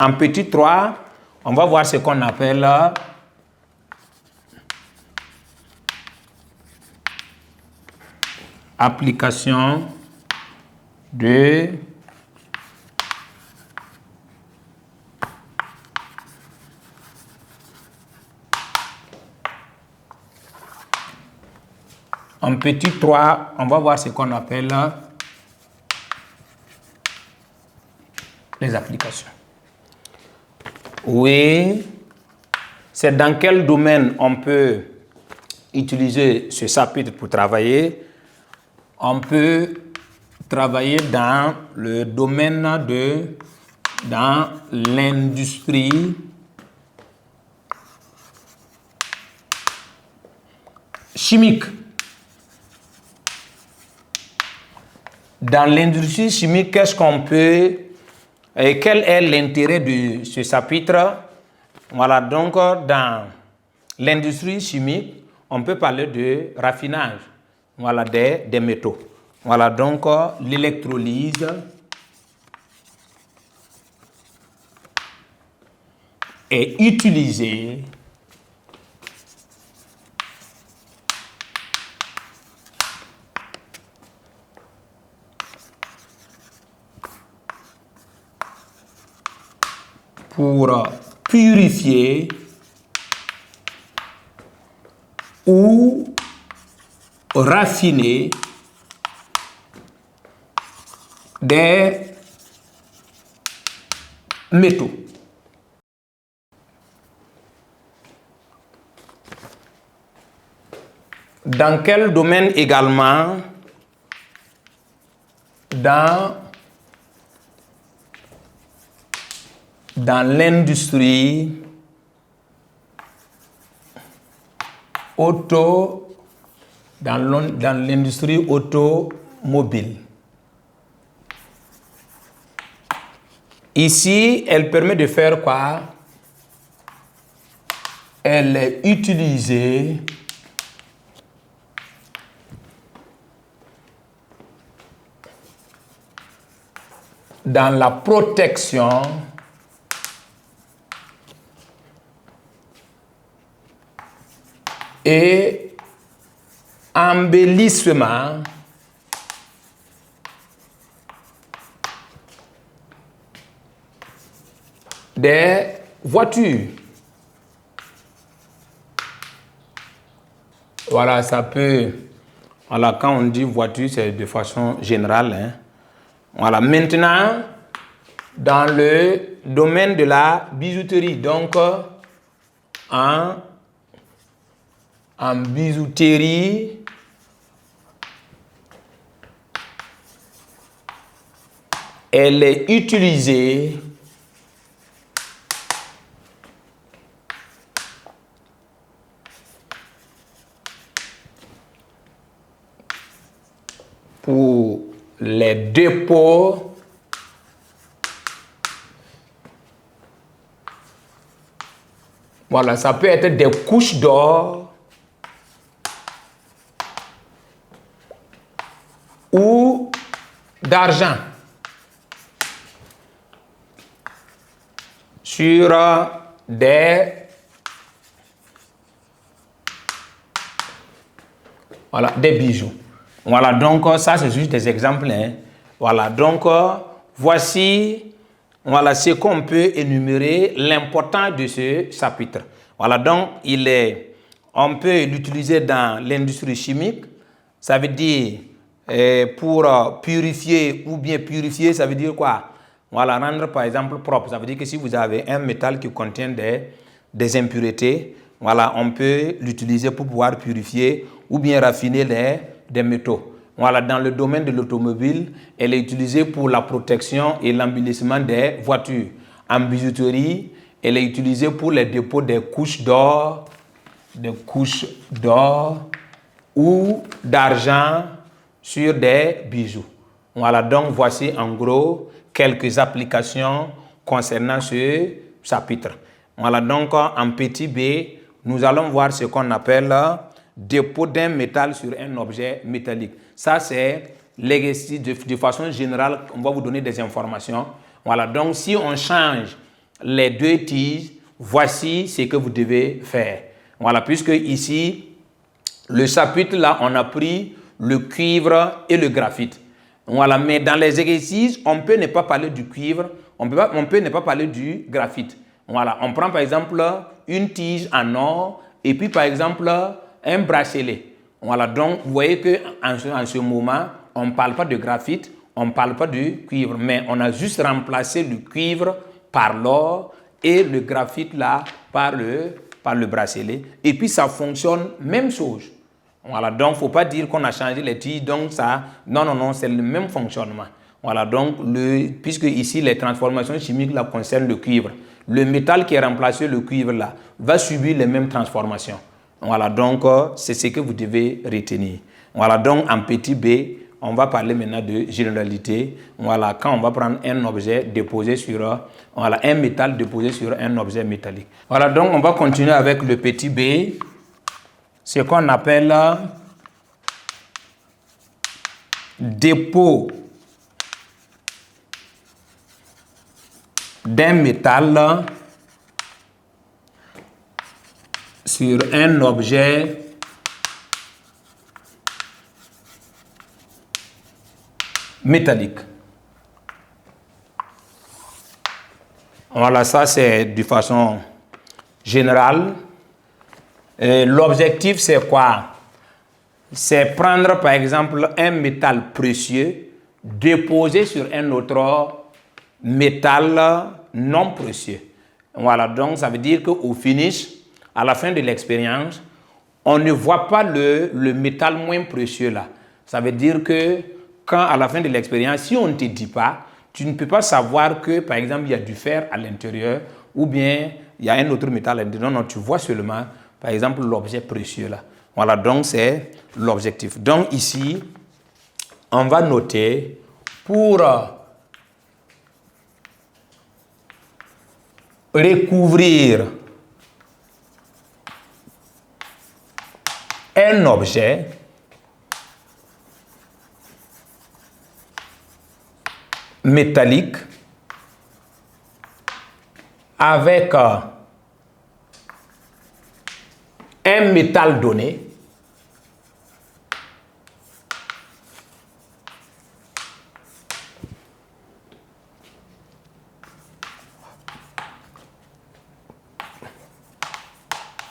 en petit 3, on va voir ce qu'on appelle application de en petit 3, on va voir ce qu'on appelle les applications. Oui, c'est dans quel domaine on peut utiliser ce chapitre pour travailler? On peut travailler dans le domaine dans l'industrie chimique. Dans l'industrie chimique, qu'est-ce qu'on peut et quel est l'intérêt de ce chapitre? Voilà, donc dans l'industrie chimique, on peut parler de raffinage, voilà, des métaux. Voilà, donc l'électrolyse est utilisée pour purifier ou raffiner des métaux. Dans quel domaine également? Dans l'industrie dans l'industrie automobile. Ici, elle permet de faire quoi? Elle est utilisée dans la protection et embellissement des voitures. Voilà, ça peut... Voilà, quand on dit voiture, c'est de façon générale, hein. Voilà, maintenant, dans le domaine de la bijouterie, donc en bijouterie, elle est utilisée pour les dépôts voilà, ça peut être des couches d'or ou d'argent sur des bijoux. Voilà, donc ça c'est juste des exemples, hein. Voilà, donc voici voilà ce qu'on peut énumérer, l'importance de ce chapitre. Voilà, donc on peut l'utiliser dans l'industrie chimique, ça veut dire pour purifier ou bien purifier, ça veut dire quoi? Voilà, rendre par exemple propre, ça veut dire que si vous avez un métal qui contient des impuretés, voilà, on peut l'utiliser pour pouvoir purifier ou bien raffiner des métaux. Voilà, dans le domaine de l'automobile, elle est utilisée pour la protection et l'embellissement des voitures. En bijouterie, elle est utilisée pour les dépôts des couches d'or ou d'argent sur des bijoux. Voilà, donc voici en gros quelques applications concernant ce chapitre. Voilà, donc en petit b, nous allons voir ce qu'on appelle dépôt d'un métal sur un objet métallique. Ça, c'est l'exercice de façon générale, on va vous donner des informations. Voilà, donc si on change les deux tiges, voici ce que vous devez faire. Voilà, puisque ici, le chapitre là, on a pris le cuivre et le graphite. Voilà, mais dans les exercices, on peut ne pas parler du cuivre, on peut ne pas parler du graphite. Voilà, on prend par exemple une tige en or et puis par exemple un bracelet. Voilà, donc vous voyez qu'en ce moment, on ne parle pas de graphite, on ne parle pas du cuivre, mais on a juste remplacé le cuivre par l'or et le graphite là par le bracelet. Et puis ça fonctionne même chose. Voilà, donc il ne faut pas dire qu'on a changé les tiges, donc ça, non, c'est le même fonctionnement. Voilà, donc puisque ici les transformations chimiques là concernent le cuivre, le métal qui est remplacé, le cuivre là, va subir les mêmes transformations. Voilà, donc c'est ce que vous devez retenir. Voilà, donc en petit b, on va parler maintenant de généralité. Voilà, quand on va prendre un objet déposé sur, voilà, un métal déposé sur un objet métallique. Voilà, donc on va continuer avec le petit b. Ce qu'on appelle dépôt d'un métal sur un objet métallique. Voilà, ça c'est de façon générale. L'objectif, c'est quoi? C'est prendre, par exemple, un métal précieux, déposer sur un autre métal non précieux. Voilà, donc ça veut dire qu'au finish, à la fin de l'expérience, on ne voit pas le métal moins précieux là. Ça veut dire que quand, à la fin de l'expérience, si on ne te dit pas, tu ne peux pas savoir que, par exemple, il y a du fer à l'intérieur ou bien il y a un autre métal à l'intérieur. Non, tu vois seulement, par exemple, l'objet précieux là. Voilà, donc c'est l'objectif. Donc ici, on va noter pour recouvrir un objet métallique avec un métal donné,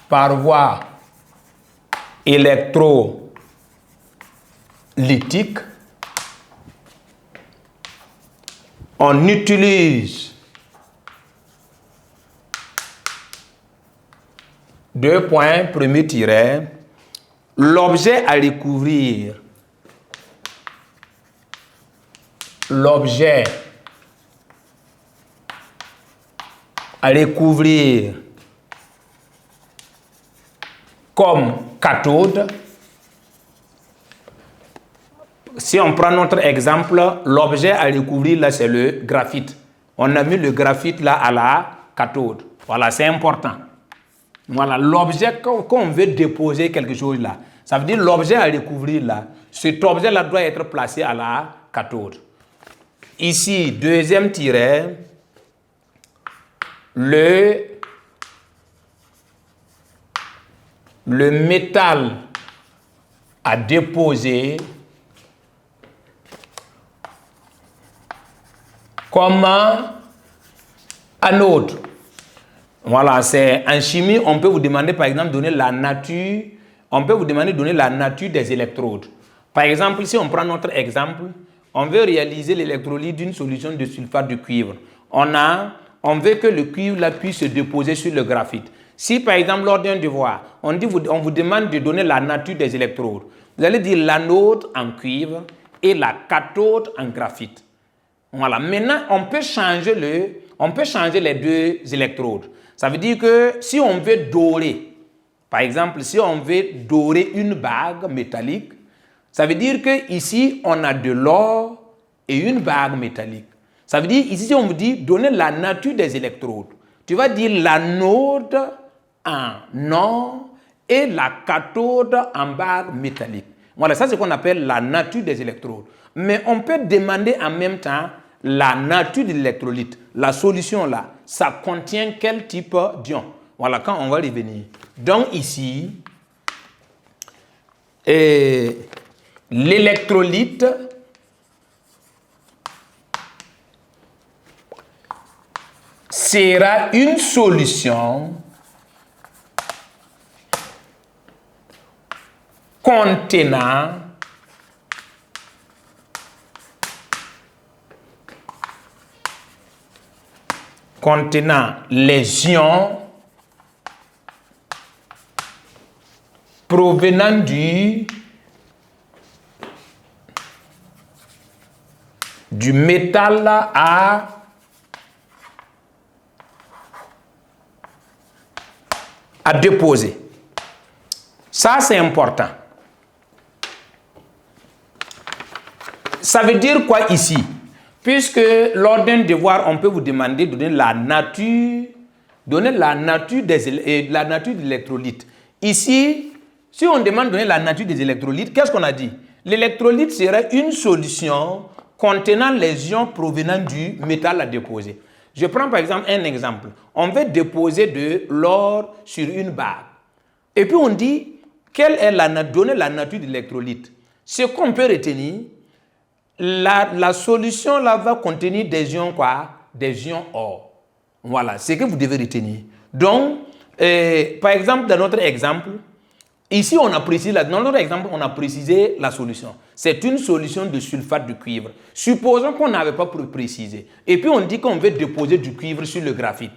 par voie électrolytique, on utilise deux points, premier tiret, l'objet à recouvrir, l'objet à recouvrir comme cathode. Si on prend notre exemple, l'objet à recouvrir là, c'est le graphite. On a mis le graphite là à la cathode. Voilà, c'est important. Voilà, l'objet qu'on veut déposer quelque chose là, ça veut dire l'objet à recouvrir là, cet objet là doit être placé à la cathode. Ici, deuxième tiret, le métal à déposer comme anode. Voilà, c'est en chimie, on peut vous demander par exemple donner la nature, on peut vous demander de donner la nature des électrodes. Par exemple, si on prend notre exemple, on veut réaliser l'électrolyse d'une solution de sulfate de cuivre. On veut que le cuivre là, puisse se déposer sur le graphite. Si par exemple lors d'un devoir, on vous demande de donner la nature des électrodes, vous allez dire l'anode en cuivre et la cathode en graphite. Voilà, maintenant on peut changer les deux électrodes. Ça veut dire que si on veut dorer, par exemple, si on veut dorer une bague métallique, ça veut dire qu'ici, on a de l'or et une bague métallique. Ça veut dire, ici, si on vous dit, donner la nature des électrodes, tu vas dire l'anode en or et la cathode en bague métallique. Voilà, ça c'est ce qu'on appelle la nature des électrodes. Mais on peut demander en même temps la nature de l'électrolyte, la solution là, ça contient quel type d'ion. Voilà, quand on va revenir. Donc ici, l'électrolyte sera une solution contenant les ions provenant du métal à déposer. Ça, c'est important. Ça veut dire quoi ici? Puisque lors d'un devoir, on peut vous demander de donner la nature de l'électrolyte. Ici, si on demande de donner la nature des électrolytes, qu'est-ce qu'on a dit? L'électrolyte serait une solution contenant les ions provenant du métal à déposer. Je prends par exemple un exemple. On veut déposer de l'or sur une bague. Et puis on dit, donner la nature de l'électrolyte. Ce qu'on peut retenir, la solution là va contenir des ions quoi? Des ions or. Voilà, c'est ce que vous devez retenir. Donc, par exemple, dans notre exemple, ici on a précisé, dans notre exemple, on a précisé la solution. C'est une solution de sulfate de cuivre. Supposons qu'on n'avait pas précisé. Et puis on dit qu'on veut déposer du cuivre sur le graphite.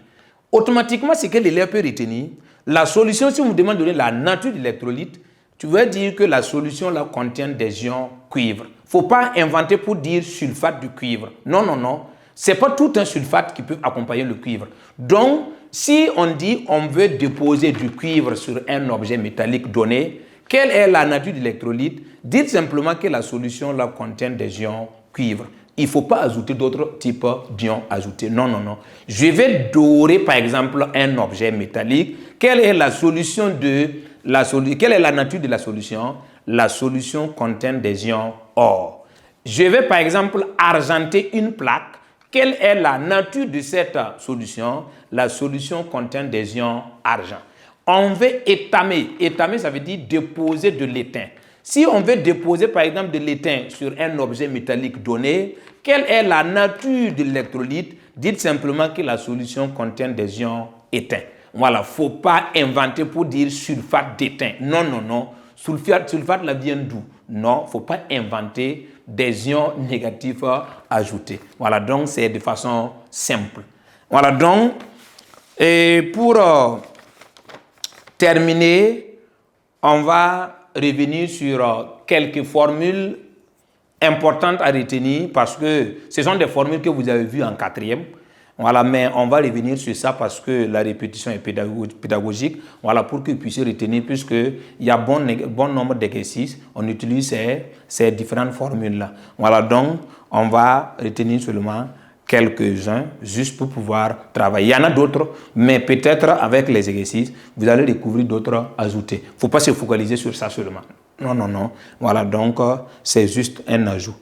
Automatiquement, ce que l'élève peut retenir, la solution, si on vous demande de donner la nature de l'électrolyte, tu vas dire que la solution là contient des ions cuivre. Il ne faut pas inventer pour dire sulfate du cuivre. Non, non, non. Ce n'est pas tout un sulfate qui peut accompagner le cuivre. Donc, si on dit on veut déposer du cuivre sur un objet métallique donné, quelle est la nature de l'électrolyte? Dites simplement que la solution là contient des ions cuivre. Il ne faut pas ajouter d'autres types d'ions ajoutés. Non, non, non. Je vais dorer par exemple un objet métallique. Quelle est la solution quelle est la nature de la solution? La solution contient des ions or. Je vais par exemple argenter une plaque. Quelle est la nature de cette solution? La solution contient des ions argent. On veut étamer. Étamer, ça veut dire déposer de l'étain. Si on veut déposer par exemple de l'étain sur un objet métallique donné, quelle est la nature de l'électrolyte? Dites simplement que la solution contient des ions éteints. Voilà, il ne faut pas inventer pour dire sulfate d'étain. Non, non, non. Sulfate là vient d'où? Non, il ne faut pas inventer des ions négatifs ajoutés. Voilà, donc c'est de façon simple. Voilà, donc, et pour terminer, on va revenir sur quelques formules importantes à retenir parce que ce sont des formules que vous avez vues en quatrième. Voilà, mais on va revenir sur ça parce que la répétition est pédagogique. Voilà, pour que vous puissiez retenir, puisqu'il y a bon nombre d'exercices, on utilise ces différentes formules-là. Voilà, donc on va retenir seulement quelques-uns juste pour pouvoir travailler. Il y en a d'autres, mais peut-être avec les exercices, vous allez découvrir d'autres ajoutés. Il ne faut pas se focaliser sur ça seulement. Non, non, non. Voilà, donc c'est juste un ajout.